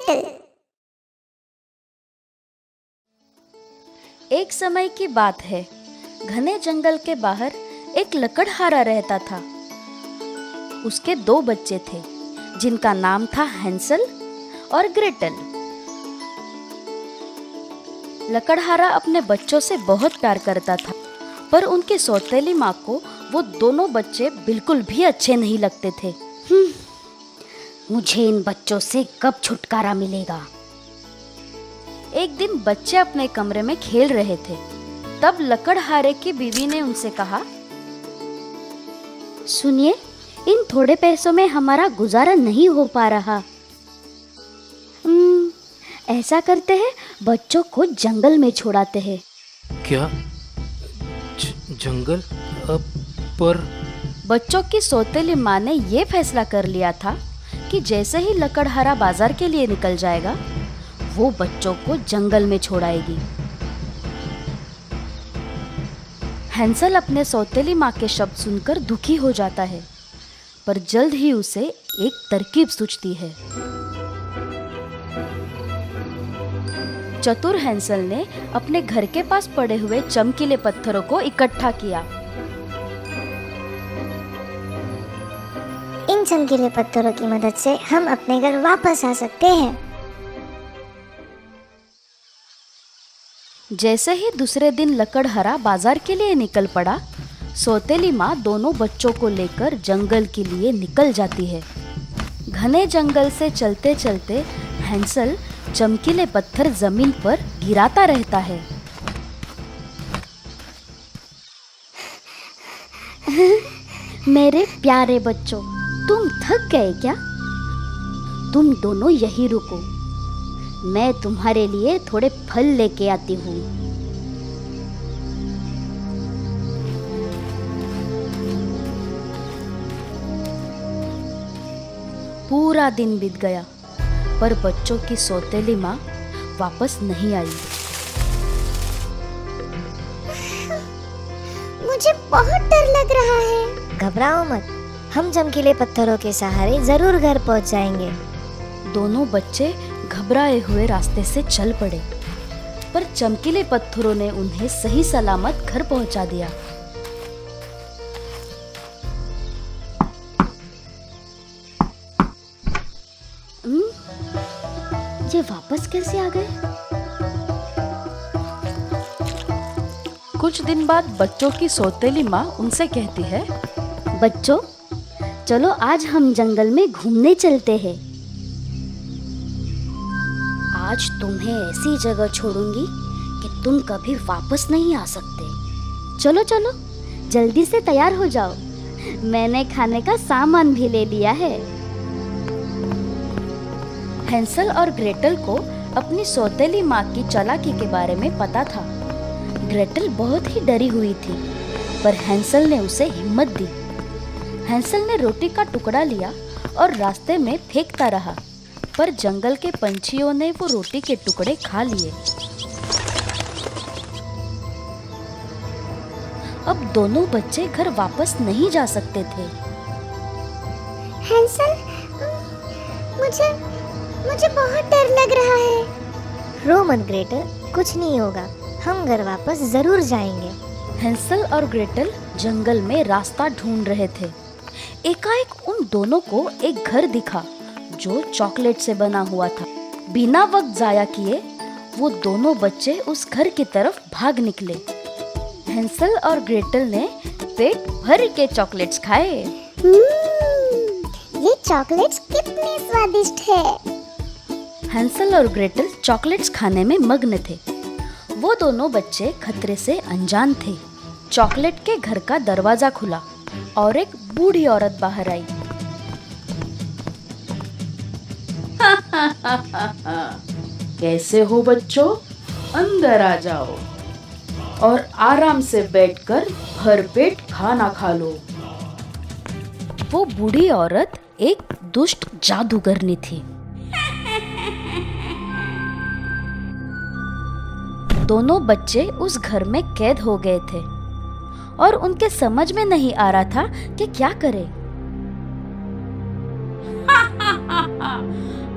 Gretel. एक समय की बात है, घने जंगल के बाहर एक लकड़हारा रहता था। उसके 2 बच्चे थे जिनका नाम था हैंसल और ग्रेटल। लकड़हारा अपने बच्चों से बहुत प्यार करता था, पर उनकी सौतेली माँ को वो दोनों बच्चे बिल्कुल भी अच्छे नहीं लगते थे। मुझे इन बच्चों से कब छुटकारा मिलेगा। एक दिन बच्चे अपने कमरे में खेल रहे थे। तब लकड़हारे की बीवी ने उनसे कहा, सुनिए, इन थोड़े पैसों में हमारा गुजारा नहीं हो पा रहा। ऐसा करते हैं, बच्चों को जंगल में छोड़ाते हैं। क्या? जंगल? पर बच्चों की सौतेली माँ ने ये फैसला कर लिया था कि जैसे ही लकड़हारा बाजार के लिए निकल जाएगा, वो बच्चों को जंगल में छोड़ाएगी। हैंसल अपने सौतेली माँ के शब्द सुनकर दुखी हो जाता है, पर जल्द ही उसे एक तरकीब सूझती है। चतुर हैंसल ने अपने घर के पास पड़े हुए चमकीले पत्थरों को इकट्ठा किया। इन चमकीले पत्थरों की मदद से हम अपने घर वापस आ सकते हैं। जैसे ही दूसरे दिन लकड़हारा बाजार के लिए निकल पड़ा, सौतेली माँ दोनों बच्चों को लेकर जंगल के लिए निकल जाती है। घने जंगल से चलते चलते हैंसल चमकीले पत्थर जमीन पर गिराता रहता है। मेरे प्यारे बच्चों, तुम थक गए क्या? तुम दोनों यहीं रुको, मैं तुम्हारे लिए थोड़े फल लेके आती हूँ। पूरा दिन बीत गया, पर बच्चों की सौतेली माँ वापस नहीं आई। मुझे बहुत डर लग रहा है। घबराओ मत, हम चमकीले पत्थरों के सहारे जरूर घर पहुंच जाएंगे। दोनों बच्चे घबराए हुए रास्ते से चल पड़े, पर चमकीले पत्थरों ने उन्हें सही सलामत घर पहुंचा दिया। ये वापस कैसे आ गए? कुछ दिन बाद बच्चों की सौतेली माँ उनसे कहती है, बच्चों, चलो आज हम जंगल में घूमने चलते हैं। आज तुम्हें ऐसी जगह छोड़ूंगी कि तुम कभी वापस नहीं आ सकते। चलो चलो, जल्दी से तैयार हो जाओ, मैंने खाने का सामान भी ले लिया है। हैंसल और ग्रेटल को अपनी सौतेली माँ की चालाकी के बारे में पता था। ग्रेटल बहुत ही डरी हुई थी, पर हैंसल ने उसे हिम्मत दी। हैंसल ने रोटी का टुकड़ा लिया और रास्ते में फेंकता रहा, पर जंगल के पंछियों ने वो रोटी के टुकड़े खा लिए। अब दोनों बच्चे घर वापस नहीं जा सकते थे। हैंसल, मुझे बहुत डर लग रहा है। रो मत ग्रेटल, कुछ नहीं होगा, हम घर वापस जरूर जाएंगे। हैंसल और ग्रेटल जंगल में रास्ता ढूंढ रहे थे। एकाएक उन दोनों को एक घर दिखा जो चॉकलेट से बना हुआ था। बिना वक्त जाया किए वो दोनों बच्चे उस घर की तरफ भाग निकले। हैंसल और ग्रेटल ने पेट भर के चॉकलेट्स खाए। ये चॉकलेट्स कितने स्वादिष्ट है। हैंसल और ग्रेटल चॉकलेट्स खाने में मग्न थे। वो दोनों बच्चे खतरे से अनजान थे। चॉकलेट के घर का दरवाजा खुला और एक बूढ़ी औरत बाहर आई। कैसे हो बच्चों, अंदर आ जाओ और आराम से बैठकर भरपेट खाना खा लो। वो बूढ़ी औरत एक दुष्ट जादूगरनी थी। दोनों बच्चे उस घर में कैद हो गए थे और उनके समझ में नहीं आ रहा था कि क्या करें।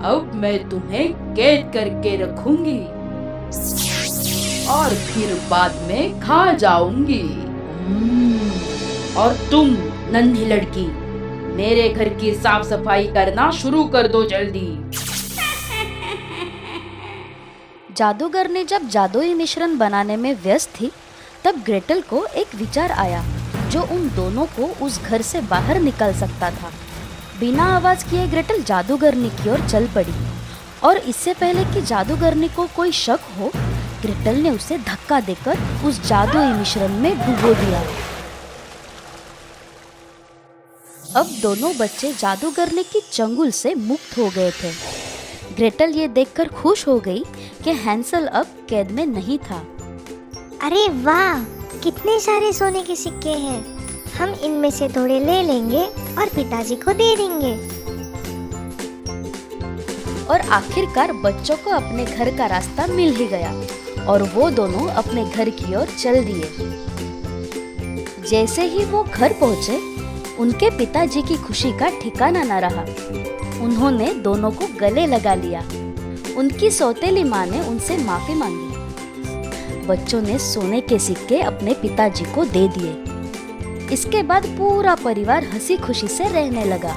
अब मैं तुम्हें कैद करके रखूंगी और फिर बाद में खा जाऊंगी। और तुम नन्ही लड़की, मेरे घर की साफ सफाई करना शुरू कर दो जल्दी। जादूगर ने जब जादुई मिश्रण बनाने में व्यस्त थी, तब ग्रेटल को एक विचार आया जो उन दोनों को उस घर से बाहर निकाल सकता था। बिना आवाज किए ग्रेटल जादूगरनी की ओर चल पड़ी और इससे पहले कि जादूगरनी को कोई शक हो, ग्रेटल ने उसे धक्का देकर उस जादुई मिश्रण में डुबो दिया। अब दोनों बच्चे जादूगरनी की चंगुल से मुक्त हो गए थे। ग्रेटल ये देखकर खुश हो गई कि हैंसल अब कैद में नहीं था। अरे वाह, कितने सारे सोने के सिक्के हैं। हम इनमें से थोड़े ले लेंगे और पिताजी को दे देंगे। और आखिरकार बच्चों को अपने घर का रास्ता मिल ही गया और वो दोनों अपने घर की ओर चल दिए। जैसे ही वो घर पहुंचे, उनके पिताजी की खुशी का ठिकाना न रहा। उन्होंने दोनों को गले लगा लिया। उनकी सौतेली माँ ने उनसे माफी मांगी। बच्चों ने सोने के सिक्के अपने पिताजी को दे दिए। इसके बाद पूरा परिवार हंसी खुशी से रहने लगा।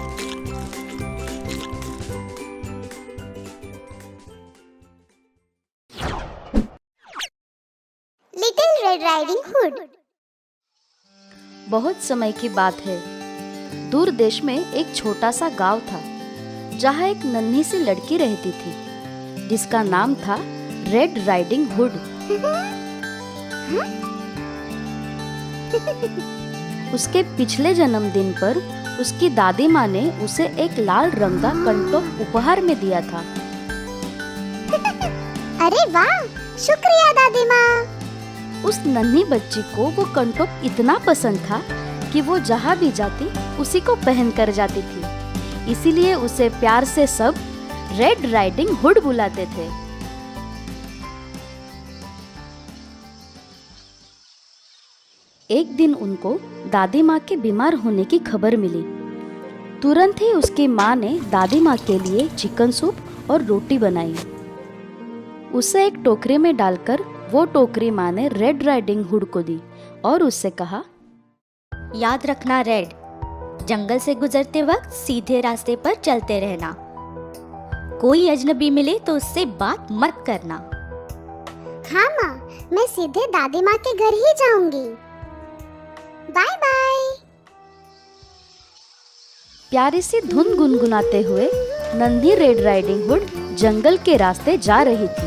Little red riding hood. बहुत समय की बात है। दूर देश में एक छोटा सा गांव था, जहाँ एक नन्ही सी लड़की रहती थी, जिसका नाम था रेड राइडिंग हुड। उसके पिछले जन्मदिन पर उसकी दादी माँ ने उसे एक लाल रंग का कंटोप उपहार में दिया था। अरे वाह, शुक्रिया दादी माँ। उस नन्ही बच्ची को वो कंटोप इतना पसंद था कि वो जहाँ भी जाती उसी को पहन कर जाती थी। इसीलिए उसे प्यार से सब रेड राइडिंग हुड बुलाते थे। एक दिन उनको दादी माँ के बीमार होने की खबर मिली। तुरंत ही उसकी माँ ने दादी माँ के लिए चिकन सूप और रोटी बनाई। उसे एक टोकरी में डालकर वो टोकरी माँ ने रेड राइडिंग हुड को दी और उससे कहा, याद रखना रेड, जंगल से गुजरते वक्त सीधे रास्ते पर चलते रहना। कोई अजनबी मिले तो उससे बात मत करना। हाँ माँ, मैं सीधे दादी माँ के घर ही जाऊंगी। Bye bye. प्यारी सी धुन गुनगुनाते हुए नन्ही रेड राइडिंग हुड जंगल के रास्ते जा रही थी।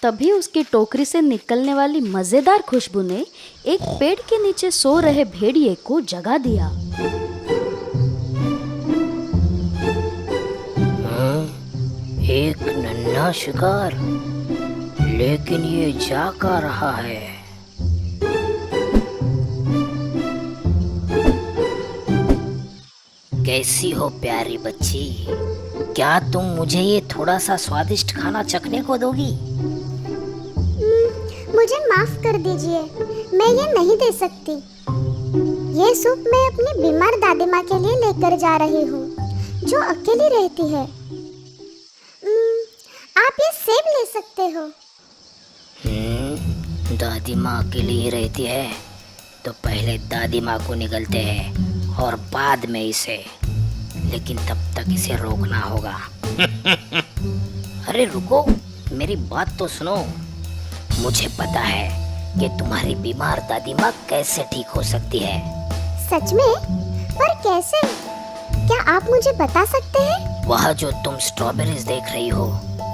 तभी उसकी टोकरी से निकलने वाली मजेदार खुशबू ने एक पेड़ के नीचे सो रहे भेड़िए को जगा दिया। एक नन्हा शिकार, लेकिन ये जा का रहा है। कैसी हो प्यारी बच्ची, क्या तुम मुझे ये थोड़ा सा स्वादिष्ट खाना चखने को दोगी? मुझे माफ कर दीजिए, मैं ये नहीं दे सकती। ये सूप मैं अपनी बीमार दादी माँ के लिए लेकर जा रही हूँ, जो अकेली रहती है। आप ये सेब ले सकते हो। दादी माँ अकेली ही रहती है, तो पहले दादी माँ को निगलते हैं और बाद में इसे, लेकिन तब तक इसे रोकना होगा। अरे रुको, मेरी बात तो सुनो। मुझे पता है कि तुम्हारी बीमार दादी माँ कैसे ठीक हो सकती है। सच में? पर कैसे? क्या आप मुझे बता सकते हैं? वह जो तुम स्ट्रॉबेरीज देख रही हो,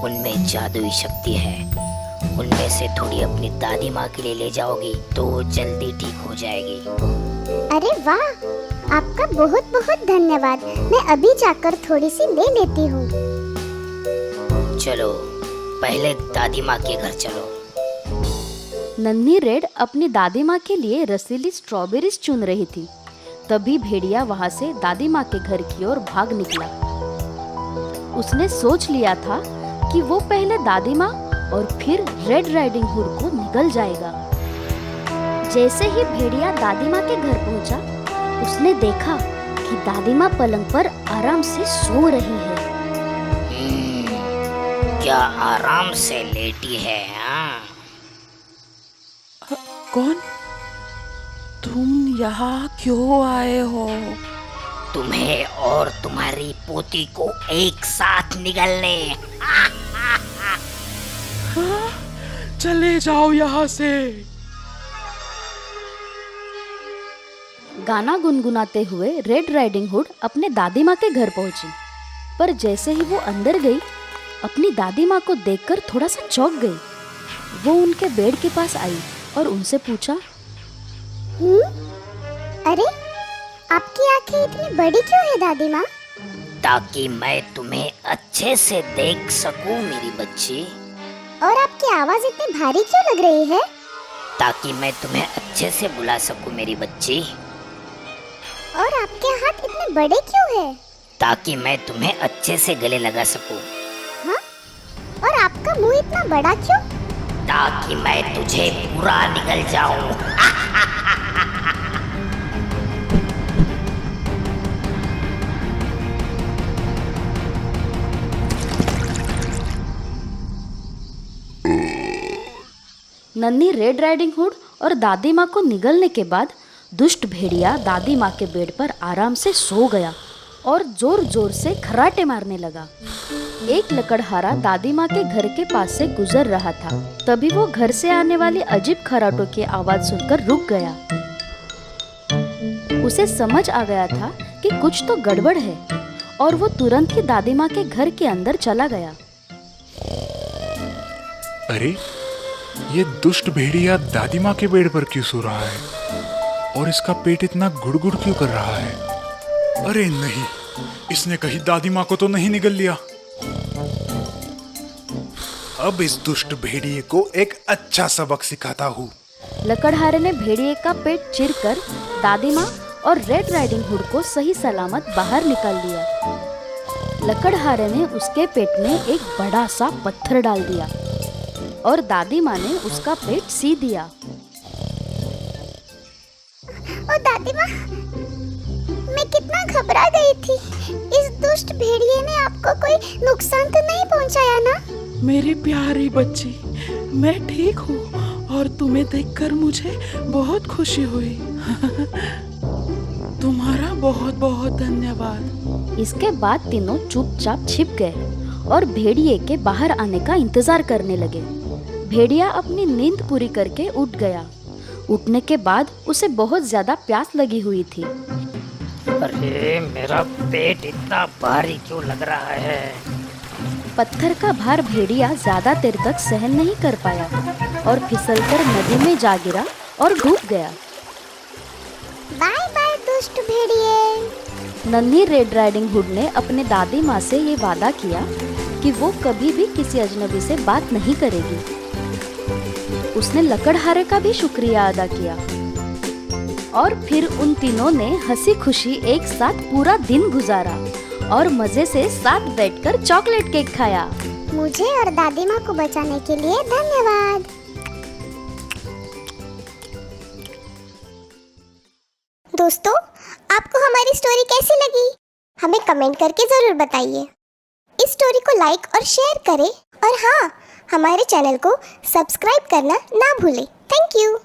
उनमें जादुई शक्ति है। उनमें से थोड़ी अपनी दादी माँ के लिए ले जाओगी तो वो जल्दी ठीक हो जाएगी। अरे वाह, आपका बहुत बहुत धन्यवाद। मैं अभी जाकर थोड़ी सी ले लेती हूँ। चलो, पहले दादी माँ के घर चलो। नन्ही रेड अपनी दादी माँ के लिए रसीली स्ट्रॉबेरीज चुन रही थी। तभी भेड़िया वहाँ से दादी माँ के घर की ओर भाग निकला। उसने सोच लिया था कि वो पहले दादी माँ और फिर रेड राइडिंग हुड को निगल जाएगा। जैसे ही भेड़िया दादी माँ के घर पहुंचा, उसने देखा कि दादी माँ पलंग पर आराम से सो रही है। क्या आराम से लेटी है? हाँ, कौन? तुम यहाँ क्यों आए हो? तुम्हें और तुम्हारी पोती को एक साथ निगलने। हाँ? चले जाओ यहाँ से। गाना गुनगुनाते हुए रेड राइडिंग हुड अपने दादी माँ के घर पहुंची, पर जैसे ही वो अंदर गई, अपनी दादी माँ को देखकर थोड़ा सा चौंक गई। वो उनके बेड के पास आई और उनसे पूछा, अरे, आपकी आंखें इतनी बड़ी क्यों है दादी माँ? ताकि मैं तुम्हें अच्छे से देख सकूं मेरी बच्ची। और आपकी आवाज इतनी भारी क्यों लग रही है? ताकि मैं तुम्हें अच्छे से बुला सकूं मेरी बच्ची। और आपके हाथ इतने बड़े क्यों हैं? ताकि मैं तुम्हें अच्छे से गले लगा सकूं। हाँ? और आपका मुंह इतना बड़ा क्यों? ताकि मैं तुझे पूरा निगल जाऊं। नन्ही रेड राइडिंग हुड और दादी माँ को निगलने के बाद दुष्ट भेड़िया दादी माँ के बेड पर आराम से सो गया और जोर जोर से खर्राटे मारने लगा। एक लकड़हारा दादी माँ के घर के पास से गुजर रहा था। तभी वो घर से आने वाली अजीब खर्राटों की आवाज सुनकर रुक गया। उसे समझ आ गया था कि कुछ तो गड़बड़ है और वो तुरंत ही दादी माँ के घर के अंदर चला गया। अरे, ये दुष्ट भेड़िया दादी माँ के बेड पर क्यों सो रहा है? और इसका पेट इतना गुड़गुड़ क्यों कर रहा है? अरे नहीं, इसने कहीं दादी माँ को तो नहीं निगल लिया? अब इस दुष्ट भेड़िए को एक अच्छा सबक सिखाता हूँ। लकड़हारे ने भेड़िए का पेट चीरकर दादी माँ और रेड राइडिंग हुड को सही सलामत बाहर निकाल दिया। लकड़हारे ने उसके पेट में एक बड़ा सा पत्थर डाल दिया और दादी माँ ने उसका पेट सी दिया। ओ दादी माँ, मैं कितना घबरा गई थी। इस दुष्ट भेड़िए ने आपको कोई नुकसान तो नहीं पहुँचाया ना? मेरी प्यारी बच्ची, मैं ठीक हूँ और तुम्हें देखकर मुझे बहुत खुशी हुई। तुम्हारा बहुत बहुत धन्यवाद। इसके बाद तीनों चुपचाप छिप गए और भेड़िए के बाहर आने का इंतजार करने लगे। भेड़िया अपनी नींद पूरी करके उठ गया। उठने के बाद उसे बहुत ज्यादा प्यास लगी हुई थी। अरे, मेरा पेट इतना भारी क्यों लग रहा है? पत्थर का भार भेड़िया ज्यादा देर तक सहन नहीं कर पाया और फिसलकर नदी में जा गिरा और डूब गया। बाय बाय दुष्ट भेड़िए। नन्ही रेड राइडिंग हुड ने अपने दादी माँ से ये वादा किया कि वो कभी भी किसी अजनबी से बात नहीं करेगी। उसने लकड़हारे का भी शुक्रिया अदा किया और फिर उन तीनों ने हंसी खुशी एक साथ पूरा दिन गुजारा और मजे से साथ बैठकर चॉकलेट केक खाया। मुझे और दादी माँ को बचाने के लिए धन्यवाद। दोस्तों, आपको हमारी स्टोरी कैसी लगी? हमें कमेंट करके जरूर बताइए। इस स्टोरी को लाइक और शेयर करें और हाँ, हमारे चैनल को सब्सक्राइब करना ना भूलें। Thank you.